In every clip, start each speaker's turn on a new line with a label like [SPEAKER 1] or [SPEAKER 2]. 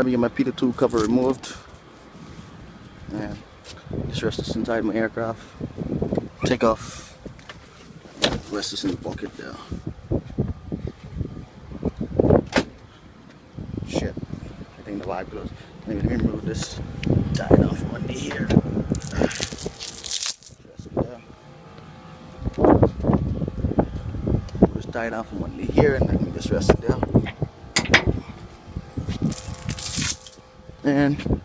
[SPEAKER 1] Let me get my P2 cover removed. And just rest this inside my aircraft. Take off. Rest this in the bucket there. Shit. I think the vibe goes. Let me remove this. Tie it off one knee here. Rest it there. Just tie it off one knee here and then just rest it there. And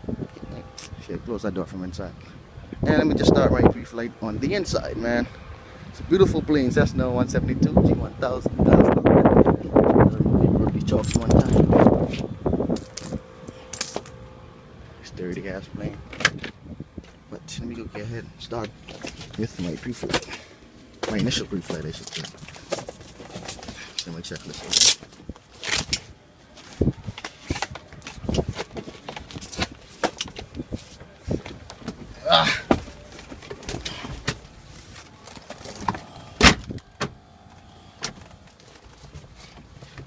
[SPEAKER 1] shit, close that door from inside. And let me just start my pre-flight on the inside, man. It's a beautiful plane, Cessna 172 G1000. Remove these chalks one time. Sturdy gas plane. But let me go get ahead and start with my pre-flight. My initial pre-flight, I should say. So my checklist.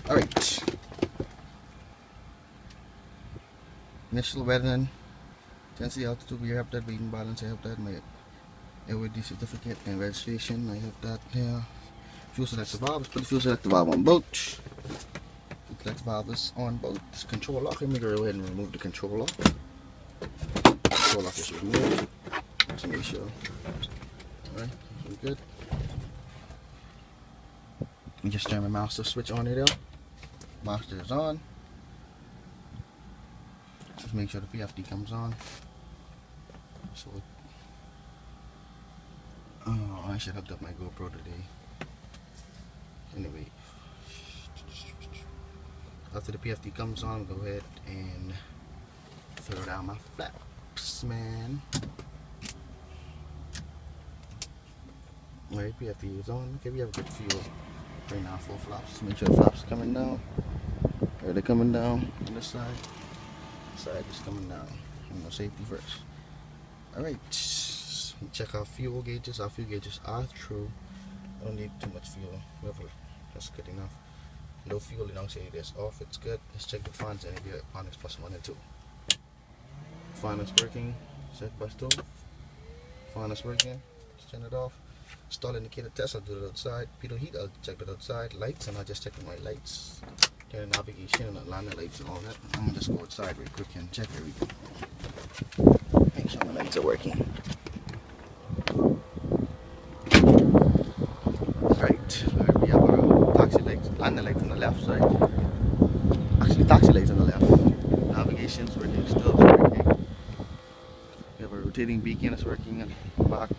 [SPEAKER 1] Alright. Initial weathering, intensity, altitude, we have that, beating balance, I have that, my AOD certificate and registration, I have that here. Fuel selector valve, let's put the fuel selector valve on both. Fuel selector valve is on both. Control lock, let me go ahead and remove the control lock. Control lock is removed. Just make sure. Alright, we're good. Let me just turn my master switch on here. Master is on. Just make sure the PFD comes on. So, oh, I should have hooked up my GoPro today. Anyway, after the PFD comes on, go ahead and throw down my flaps, man. Alright, PFD is on. Okay, we have a good fuel right now. Full flaps. Just make sure the flaps are coming down. Are they coming down on this side? This side is coming down. No safety first. Alright, check our fuel gauges. Our fuel gauges are true. I don't need too much fuel. Whatever, that's good enough. Low fuel, you don't say this off, it's good. Let's check the fans and get on its +1 and 2. Fan is working, check +2. Fan is working, let's turn it off. Stall indicator test, I'll do it outside. Pitot heat, I'll check it outside. Lights, and I'll just check my lights. Turn navigation and landing lights and all that. I'm gonna just go outside real quick and check everything. Make sure my lights are working. Right, we have our taxi lights, landing lights on the left side. Actually, taxi lights on the left. Navigation's working, still working. We have a rotating beacon that's working and back.